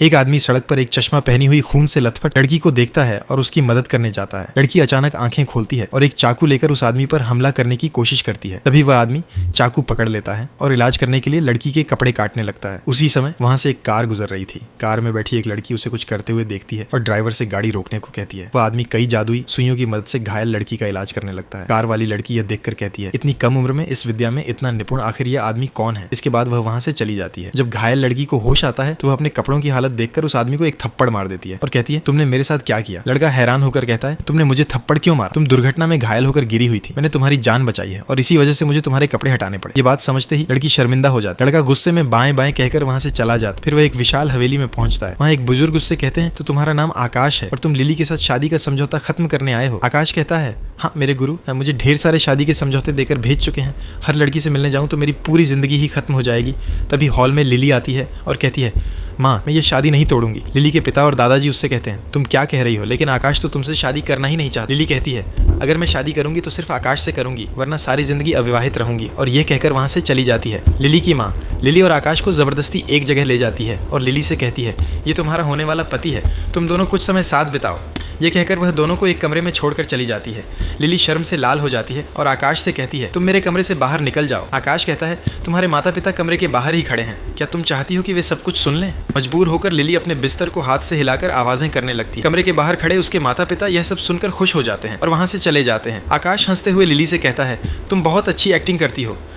एक आदमी सड़क पर एक चश्मा पहनी हुई खून से लथपथ लड़की को देखता है और उसकी मदद करने जाता है। लड़की अचानक आंखें खोलती है और एक चाकू लेकर उस आदमी पर हमला करने की कोशिश करती है। तभी वह आदमी चाकू पकड़ लेता है और इलाज करने के लिए लड़की के कपड़े काटने लगता है। उसी समय वहां से एक कार गुजर रही थी। कार में बैठी एक लड़की उसे कुछ करते हुए देखती है और ड्राइवर से गाड़ी रोकने को कहती है। वह आदमी कई जादुई सुइयों की मदद से घायल लड़की का इलाज करने लगता है। कार वाली लड़की यह देखकर कहती है, इतनी कम उम्र में इस विद्या में इतना निपुण, आखिर यह आदमी कौन है। इसके बाद वह वहां से चली जाती है। जब घायल लड़की को होश आता है तो वह अपने कपड़ों की हालत देखकर उस आदमी को एक थप्पड़ मार देती है और कहती है, तुमने मेरे साथ क्या किया। लड़का हैरान होकर कहता है, तुमने मुझे थप्पड़ क्यों मारा। तुम दुर्घटना में घायल होकर गिरी हुई थी, मैंने तुम्हारी जान बचाई है और इसी वजह से मुझे तुम्हारे कपड़े हटाने पड़े। ये बात समझते ही लड़की शर्मिंदा हो जाती है। लड़का गुस्से में बाएं बाएं कहकर वहां से चला जाता। फिर वह एक विशाल हवेली में पहुंचता है। वहां एक बुजुर्ग उससे कहते हैं, तो तुम्हारा नाम आकाश है और तुम लिली के साथ शादी का समझौता खत्म करने आए हो। आकाश कहता है, हाँ मेरे गुरु, मुझे ढेर सारे शादी के समझौते देकर भेज चुके हैं। हर लड़की से मिलने जाऊं तो मेरी पूरी जिंदगी ही खत्म हो जाएगी। तभी हॉल में लिली आती है और कहती है, माँ मैं ये शादी नहीं तोड़ूंगी। लिली के पिता और दादाजी उससे कहते हैं, तुम क्या कह रही हो, लेकिन आकाश तो तुमसे शादी करना ही नहीं चाहता। लिली कहती है, अगर मैं शादी करूंगी तो सिर्फ आकाश से करूंगी, वरना सारी जिंदगी अविवाहित रहूंगी। और ये कहकर वहां से चली जाती है। लिली की माँ लिली और आकाश को जबरदस्ती एक जगह ले जाती है और लिली से कहती है, ये तुम्हारा होने वाला पति है, तुम दोनों कुछ समय साथ बिताओ। ये कहकर वह दोनों को एक कमरे में छोड़कर चली जाती है। लिली शर्म से लाल हो जाती है और आकाश से कहती है, तुम मेरे कमरे से बाहर निकल जाओ। आकाश कहता है, तुम्हारे माता पिता कमरे के बाहर ही खड़े हैं, क्या तुम चाहती हो कि वे सब कुछ सुन लें। मजबूर होकर लिली अपने बिस्तर को हाथ से हिलाकर आवाजें करने लगती है। कमरे के बाहर खड़े उसके माता पिता यह सब सुनकर खुश हो जाते हैं और वहां से चले जाते हैं। आकाश हंसते हुए लिली से कहता है, तुम बहुत अच्छी एक्टिंग करती हो,